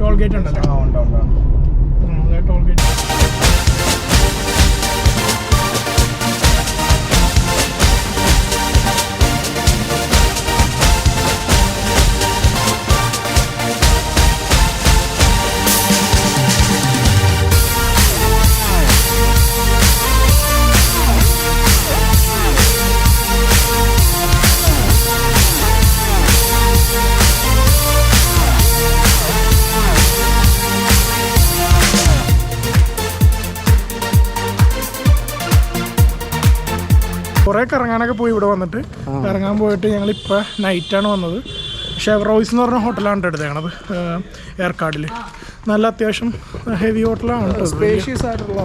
ടോൾ ഗേറ്റ് ഉണ്ടല്ലോ. Toll gate. കുറേ കറങ്ങാനൊക്കെ പോയി ഇവിടെ വന്നിട്ട്. കറങ്ങാൻ പോയിട്ട് ഞങ്ങളിപ്പോൾ നൈറ്റാണ് വന്നത്. ഷെവറോയ്സ് എന്ന് പറഞ്ഞ ഹോട്ടലാണ് എടുത്തത് ഞങ്ങളത് ഏർക്കാടിൽ. നല്ല അത്യാവശ്യം ഹെവി ഹോട്ടലാണ് കേട്ടോ. സ്പേഷ്യസ് ആയിട്ടുള്ള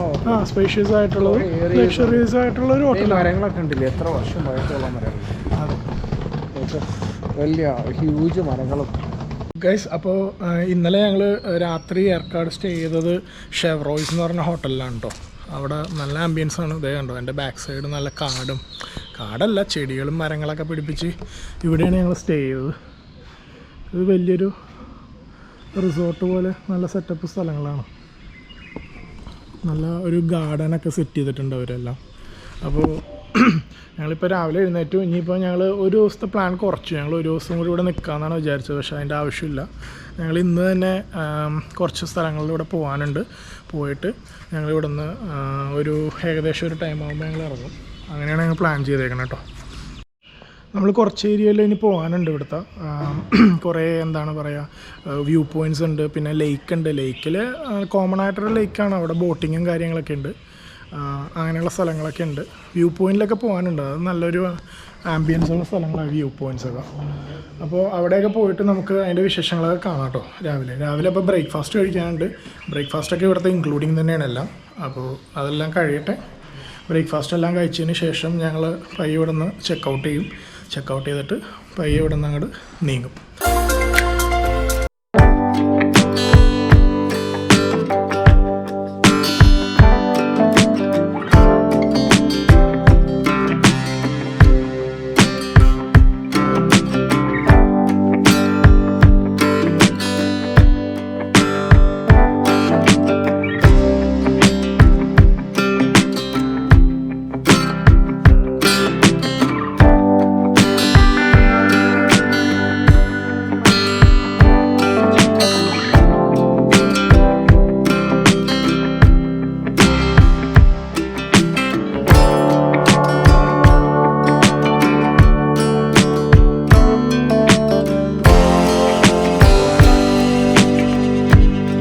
സ്പേഷ്യസ് ആയിട്ടുള്ളത്, ലക്ഷറീസ് ആയിട്ടുള്ള ഒരു ഹോട്ടൽ. മരങ്ങളൊക്കെ ഉണ്ടല്ലേ, എത്ര വർഷം പഴക്കമുള്ള മരങ്ങൾ. വലിയ ഹ്യൂജ് മരങ്ങളും. ഗൈസ്, അപ്പോൾ ഇന്നലെ ഞങ്ങൾ രാത്രി ഏർക്കാട് സ്റ്റേ ചെയ്തത് ഷെവറോയ്സ് എന്ന് പറഞ്ഞ ഹോട്ടലിലാണ് കേട്ടോ. അവിടെ നല്ല ആംബിയൻസ് ആണ്. ഇതേ കണ്ടോ, എൻ്റെ ബാക്ക് സൈഡ് നല്ല കാടല്ല ചെടികളും മരങ്ങളൊക്കെ പിടിപ്പിച്ച് ഇവിടെയാണ് ഞങ്ങൾ സ്റ്റേ ചെയ്തത്. ഇത് വലിയൊരു റിസോർട്ട് പോലെ നല്ല സെറ്റപ്പ് സ്ഥലങ്ങളാണ്. നല്ല ഒരു ഗാർഡനൊക്കെ സെറ്റ് ചെയ്തിട്ടുണ്ട് അവരെല്ലാം. അപ്പോൾ ഞങ്ങളിപ്പോൾ രാവിലെ എഴുന്നേറ്റു. ഇനിയിപ്പോൾ ഞങ്ങൾ ഒരു ദിവസത്തെ പ്ലാൻ കുറച്ചു. ഞങ്ങൾ ഒരു ദിവസം കൂടി ഇവിടെ നിൽക്കാമെന്നാണ് വിചാരിച്ചത്. പക്ഷേ അതിൻ്റെ ആവശ്യമില്ല. ഞങ്ങൾ ഇന്ന് തന്നെ കുറച്ച് സ്ഥലങ്ങളിലൂടെ പോകാനുണ്ട്. പോയിട്ട് ഞങ്ങളിവിടെ നിന്ന് ഒരു ഏകദേശം ഒരു ടൈം ആകുമ്പോൾ ഞങ്ങൾ ഇറങ്ങും. അങ്ങനെയാണ് ഞങ്ങൾ പ്ലാൻ ചെയ്തേക്കണം കേട്ടോ. നമ്മൾ കുറച്ച് ഏരിയയിൽ ഇനി പോകാനുണ്ട്. ഇവിടുത്തെ കുറേ എന്താണ് പറയുക, വ്യൂ പോയിൻറ്റ്സ് ഉണ്ട്. പിന്നെ ലേക്ക് ഉണ്ട്. ലേക്കിൽ കോമൺ ആയിട്ടൊരു ലേക്കാണ്. അവിടെ ബോട്ടിങ്ങും കാര്യങ്ങളൊക്കെ ഉണ്ട്. അങ്ങനെയുള്ള സ്ഥലങ്ങളൊക്കെ ഉണ്ട്. വ്യൂ പോയിൻറ്റിലൊക്കെ പോകാനുണ്ട്. അത് നല്ലൊരു ആംബിയൻസ് ഉള്ള സ്ഥലങ്ങളാണ് വ്യൂ പോയിൻറ്റ്സൊക്കെ. അപ്പോൾ അവിടെയൊക്കെ പോയിട്ട് നമുക്ക് അതിൻ്റെ വിശേഷങ്ങളൊക്കെ കാണാം കേട്ടോ. രാവിലെ അപ്പോൾ ബ്രേക്ക്ഫാസ്റ്റ് കഴിക്കാനുണ്ട്. ബ്രേക്ക്ഫാസ്റ്റൊക്കെ ഇവിടുത്തെ ഇൻക്ലൂഡിങ് തന്നെയാണ് എല്ലാം. അപ്പോൾ അതെല്ലാം കഴിയട്ടെ. ബ്രേക്ക്ഫാസ്റ്റ് എല്ലാം കഴിച്ചതിന് ശേഷം ഞങ്ങൾ പയ്യെ ഇവിടെ നിന്ന് ചെക്കൗട്ട് ചെയ്യും. ചെക്കൗട്ട് ചെയ്തിട്ട് പയ്യെ ഇവിടെ നിന്ന് അങ്ങോട്ട് നീങ്ങും.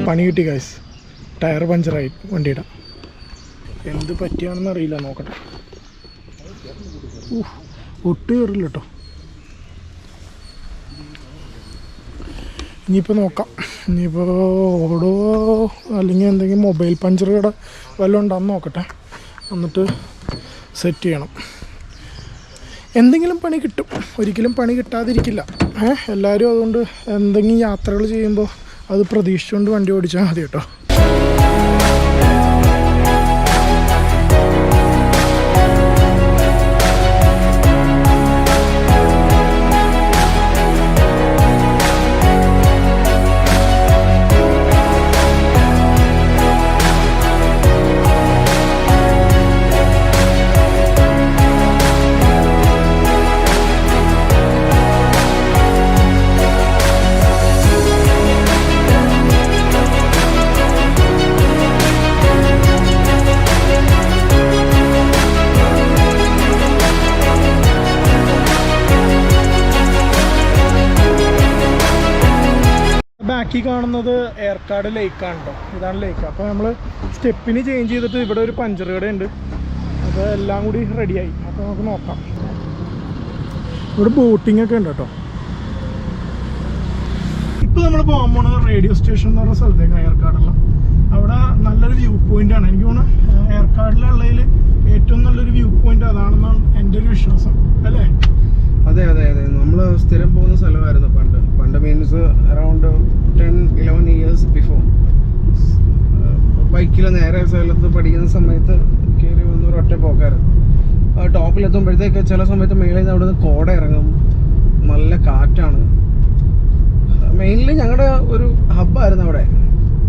പണി കിട്ടി ഗൈസ്. ടയർ പഞ്ചറായി വണ്ടിയുടെ. എന്ത് പറ്റിയാണെന്ന് അറിയില്ല. നോക്കട്ടെ. ഒട്ട് കയറില്ല കേട്ടോ. ഇനിയിപ്പോൾ നോക്കാം. ഇനിയിപ്പോൾ ഓടോ അല്ലെങ്കിൽ എന്തെങ്കിലും മൊബൈൽ പഞ്ചർ കട വല്ലതും ഉണ്ടാകുന്ന നോക്കട്ടെ, എന്നിട്ട് സെറ്റ് ചെയ്യണം. എന്തെങ്കിലും പണി കിട്ടും, ഒരിക്കലും പണി കിട്ടാതിരിക്കില്ല. എല്ലാവരും അതുകൊണ്ട് എന്തെങ്കിലും യാത്രകൾ ചെയ്യുമ്പോൾ അത് പ്രതീക്ഷിച്ചുകൊണ്ട് വണ്ടി ഓടിച്ചാൽ മതി കേട്ടോ. ബാക്കി കാണുന്നത് ഏർക്കാട് ലേക്കാണ് കേട്ടോ. ഇതാണ് ലേക്ക്. അപ്പോൾ നമ്മൾ സ്റ്റെപ്പിന് ചേഞ്ച് ചെയ്തിട്ട് ഇവിടെ ഒരു പഞ്ചർ കട ഉണ്ട്, അപ്പോൾ എല്ലാം കൂടി റെഡിയായി. അപ്പോൾ നമുക്ക് നോക്കാം. ഇവിടെ ബോട്ടിംഗ് ഒക്കെ ഉണ്ട് കേട്ടോ. ഇപ്പോൾ നമ്മൾ പോകാൻ പോകുന്നത് റേഡിയോ സ്റ്റേഷൻ എന്ന് പറഞ്ഞ സ്ഥലത്തേക്കാണ്, ഏർക്കാടുള്ള. അവിടെ നല്ലൊരു വ്യൂ പോയിന്റ് ആണ്. എനിക്ക് തോന്നുന്നു ഏർക്കാടിലുള്ളതിൽ ഏറ്റവും നല്ലൊരു വ്യൂ പോയിന്റ് അതാണെന്നാണ് എൻ്റെ ഒരു വിശ്വാസം, അല്ലേ? അതെ അതെ അതെ, നമ്മൾ സ്ഥിരം പോകുന്ന സ്ഥലമായിരുന്നു പണ്ട് മീൻസ് അറൗണ്ട് 10-11 ഇയേഴ്സ് ബിഫോർ. ബൈക്കിൽ നേരെ സ്ഥലത്ത് പഠിക്കുന്ന സമയത്ത് കയറി വന്ന് ഒരൊറ്റ പോക്കായിരുന്നു. ടോപ്പിലെത്തുമ്പോഴത്തേക്ക് ചില സമയത്ത് മേളിൽ നിന്ന് അവിടെ നിന്ന് കോട ഇറങ്ങും, നല്ല കാറ്റാണ്. മെയിൻലി ഞങ്ങളുടെ ഒരു ഹബ്ബായിരുന്നു അവിടെ.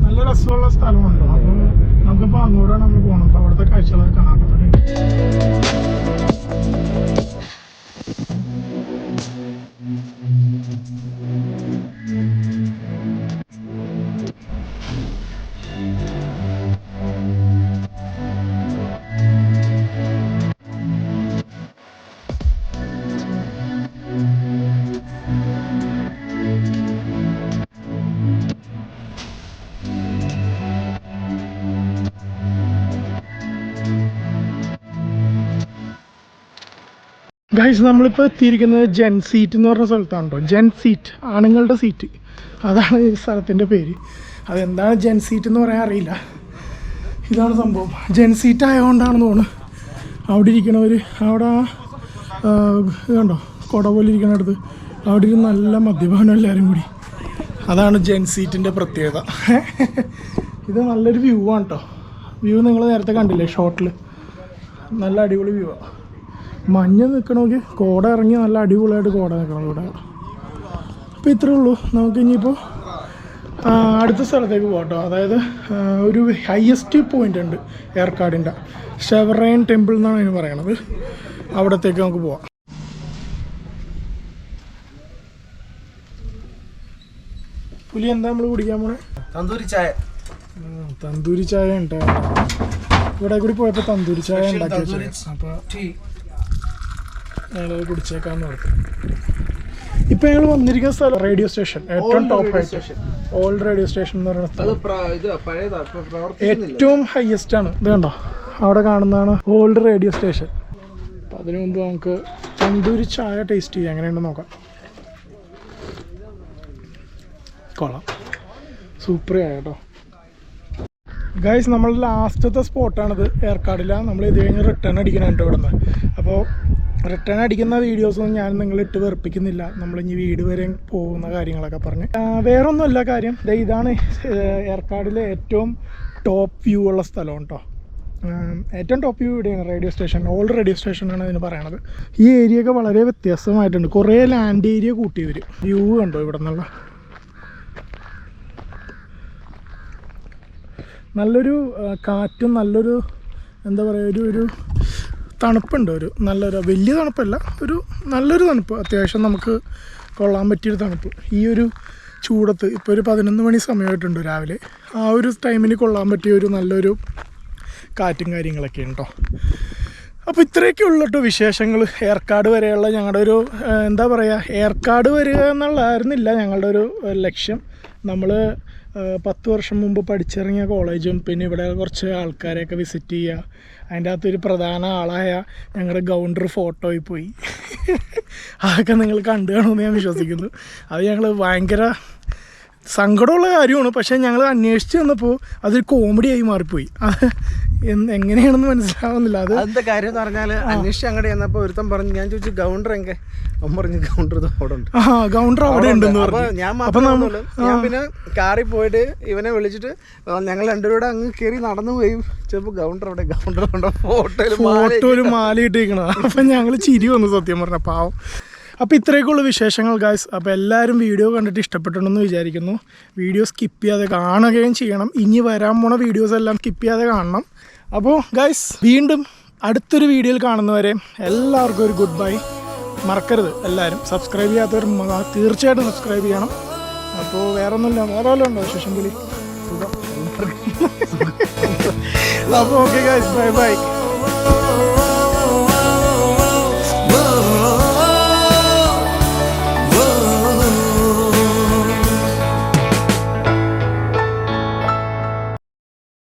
നല്ല രസമുള്ള സ്ഥലമുണ്ടോ. അപ്പോൾ നമുക്കിപ്പോൾ അങ്ങോട്ടാണ് നമ്മൾ പോകണം. അപ്പോൾ അവിടുത്തെ കാഴ്ചകളൊക്കെ കാണാൻ. ഗൈസ്, നമ്മളിപ്പോൾ എത്തിയിരിക്കുന്നത് ജെൻ സീറ്റ് എന്ന് പറഞ്ഞ സ്ഥലത്താണ് കേട്ടോ. ജെൻ സീറ്റ്, ആണുങ്ങളുടെ സീറ്റ്, അതാണ് ഈ സ്ഥലത്തിൻ്റെ പേര്. അതെന്താണ് ജെൻ സീറ്റ് എന്ന് പറയാൻ അറിയില്ല. ഇതാണ് സംഭവം. ജെൻ സീറ്റ് ആയതുകൊണ്ടാണെന്ന് തോന്നുന്നു അവിടെ ഇരിക്കണവർ, അവിടെ ഇതുണ്ടോ കുട പോലെ ഇരിക്കണടുത്ത് അവിടെ ഒരു നല്ല മദ്യപാനം എല്ലാവരും കൂടി. അതാണ് ജെൻ സീറ്റിൻ്റെ പ്രത്യേകത. ഇത് നല്ലൊരു വ്യൂ ആണ് കേട്ടോ. വ്യൂ നിങ്ങൾ നേരത്തെ കണ്ടില്ലേ ഷോട്ടിൽ, നല്ല അടിപൊളി വ്യൂ ആണ്. മഞ്ഞ് നിൽക്കണമെങ്കിൽ കോട ഇറങ്ങി നല്ല അടിപൊളിയായിട്ട് കോട നിൽക്കണം ഇവിടെ. അപ്പോൾ ഇത്രേ ഉള്ളൂ. നമുക്ക് ഇനിയിപ്പോൾ അടുത്ത സ്ഥലത്തേക്ക് പോകാം കേട്ടോ. അതായത് ഒരു ഹയസ്റ്റ് പോയിൻ്റ് ഉണ്ട് ഏർക്കാടിൻ്റെ, ഷെവറൈൻ ടെമ്പിൾ എന്നാണ് അതിന് പറയണത്. അവിടത്തേക്ക് നമുക്ക് പോവാം. പുലി എന്താ നമ്മൾ കുടിക്കാൻ പോണേ? തന്തൂരി ചായ. തന്തൂരി ചായ ഉണ്ട് ഇവിടെ കൂടി പോയപ്പോൾ. തന്തൂരി ചായ ഉണ്ടാക്കി വെച്ചു. അപ്പോൾ ഞങ്ങളത് കുടിച്ചേക്കാന്ന് ഓർത്ത്. ഇപ്പം ഞങ്ങൾ വന്നിരിക്കുന്ന സ്ഥലം റേഡിയോ സ്റ്റേഷൻ, ഏറ്റവും ടോപ്പ് ആയിട്ട് ഓൾഡ് റേഡിയോ സ്റ്റേഷൻ എന്ന് പറയുന്ന സ്ഥലം ഏറ്റവും ഹയസ്റ്റ് ആണ്. ഇത് കണ്ടോ, അവിടെ കാണുന്നതാണ് ഓൾഡ് റേഡിയോ സ്റ്റേഷൻ. അപ്പം അതിനു മുമ്പ് നമുക്ക് തന്തൂരി ചായ ടേസ്റ്റ് ചെയ്യാം, എങ്ങനെയുണ്ടെന്ന് നോക്കാം. കൊള്ളാം, സൂപ്പർ ചായ കേട്ടോ. ഗൈസ്, നമ്മൾ ലാസ്റ്റത്തെ സ്പോട്ടാണിത് ഏർക്കാടില്ല. നമ്മൾ ഇത് കഴിഞ്ഞ് റിട്ടേൺ അടിക്കണം കേട്ടോ ഇവിടെ നിന്ന്. അപ്പോൾ റിട്ടേൺ അടിക്കുന്ന വീഡിയോസൊന്നും ഞാൻ നിങ്ങളിട്ട് വെറുപ്പിക്കുന്നില്ല. നമ്മളിനി വീട് വരെ പോകുന്ന കാര്യങ്ങളൊക്കെ പറഞ്ഞ് വേറൊന്നുമല്ല കാര്യം. ഇതാണ് ഏർക്കാടിലെ ഏറ്റവും ടോപ്പ് വ്യൂ ഉള്ള സ്ഥലം കേട്ടോ. ഏറ്റവും ടോപ്പ് വ്യൂ ഇവിടെയാണ് റേഡിയോ സ്റ്റേഷൻ, ഓൾഡ് റേഡിയോ സ്റ്റേഷനാണ് ഇതിന് പറയണത്. ഈ ഏരിയയൊക്കെ വളരെ വ്യത്യസ്തമായിട്ടുണ്ട്. കുറേ ലാൻഡ് ഏരിയ കൂട്ടി വരും. വ്യൂ കണ്ടോ ഇവിടെ നിന്നുള്ള. നല്ലൊരു കാറ്റും നല്ലൊരു എന്താ പറയുക, ഒരു തണുപ്പുണ്ട്. ഒരു നല്ലൊരു വലിയ തണുപ്പല്ല, ഒരു നല്ലൊരു തണുപ്പ്, അത്യാവശ്യം നമുക്ക് കൊള്ളാൻ പറ്റിയൊരു തണുപ്പ്. ഈ ഒരു ചൂടത്ത് ഇപ്പോൾ ഒരു 11 മണി സമയമായിട്ടുണ്ട് രാവിലെ. ആ ഒരു ടൈമിന് കൊള്ളാൻ പറ്റിയ ഒരു നല്ലൊരു കാറ്റും കാര്യങ്ങളൊക്കെ ഉണ്ടോ. അപ്പോൾ ഇത്രയൊക്കെ ഉള്ളൂ കേട്ടോ വിശേഷങ്ങൾ. ഏർക്കാട് വരെയുള്ള ഞങ്ങളുടെ ഒരു എന്താ പറയുക, ഏർക്കാട് വരിക എന്നുള്ളതായിരുന്നില്ല ഞങ്ങളുടെ ഒരു ലക്ഷ്യം. നമ്മൾ 10 വർഷം മുമ്പ് പഠിച്ചിറങ്ങിയ കോളേജും പിന്നെ ഇവിടെ കുറച്ച് ആൾക്കാരെയൊക്കെ വിസിറ്റ് ചെയ്യുക. അതിൻ്റെ അകത്തൊരു പ്രധാന ആളായ ഞങ്ങളുടെ ഗൗണ്ടർ ഫോട്ടോയിൽ പോയി. അതൊക്കെ നിങ്ങൾ കണ്ടു കാണുമെന്ന് ഞാൻ വിശ്വസിക്കുന്നു. അത് ഞങ്ങൾ ഭയങ്കര സങ്കടമുള്ള കാര്യമാണ്. പക്ഷേ ഞങ്ങൾ അന്വേഷിച്ച് വന്നപ്പോൾ അതൊരു കോമഡി ആയി മാറിപ്പോയി. എങ്ങനെയാണെന്ന് മനസ്സിലാവുന്നില്ല. അതെന്താ കാര്യം എന്ന് പറഞ്ഞാൽ അന്വേഷിച്ച് അങ്ങോട്ട് ചെന്നപ്പോൾ ഒരുത്തൻ പറഞ്ഞു, ഞാൻ ചോദിച്ചു ഗൗണ്ടർ എங்கே, അവൻ പറഞ്ഞു ഗൗണ്ടർ ഇത് അവിടെ ഉണ്ട്. ഗൗണ്ടർ അവിടെ ഉണ്ടെന്ന് അപ്പോൾ പറഞ്ഞു. ഞാൻ മാത്രമേ ഞാൻ പിന്നെ കാറിൽ പോയിട്ട് ഇവനെ വിളിച്ചിട്ട് ഞങ്ങൾ രണ്ടുപേരുടെ അങ്ങ് കയറി നടന്നു പോയി. ചിലപ്പോൾ ഗൗണ്ടർ അവിടെ ഫോട്ടോയിൽ മാല ഇട്ടേക്കണ. അപ്പം ഞങ്ങൾ ചിരി വന്നു സത്യം പറഞ്ഞ പാവം. അപ്പോൾ ഇത്രയൊക്കെയുള്ള വിശേഷങ്ങൾ ഗായ്സ്. അപ്പോൾ എല്ലാവരും വീഡിയോ കണ്ടിട്ട് ഇഷ്ടപ്പെട്ടിട്ടുണ്ടെന്ന് വിചാരിക്കുന്നു. വീഡിയോ സ്കിപ്പ് ചെയ്യാതെ കാണുകയും ചെയ്യണം. ഇനി വരാൻ പോണ വീഡിയോസ് എല്ലാം സ്കിപ്പ് ചെയ്യാതെ കാണണം. അപ്പോൾ ഗായ്സ് വീണ്ടും അടുത്തൊരു വീഡിയോയിൽ കാണുന്നവരെ എല്ലാവർക്കും ഒരു ഗുഡ് ബൈ. മറക്കരുത് എല്ലാവരും സബ്സ്ക്രൈബ് ചെയ്യാത്തവർ തീർച്ചയായിട്ടും സബ്സ്ക്രൈബ് ചെയ്യണം. അപ്പോൾ വേറെ ഒന്നുമില്ല. വേറെ വല്ലതും ഉണ്ടോ വിശേഷം പുലി? അപ്പോൾ ഓക്കെ ഗായ്സ്, ബൈ ബൈ.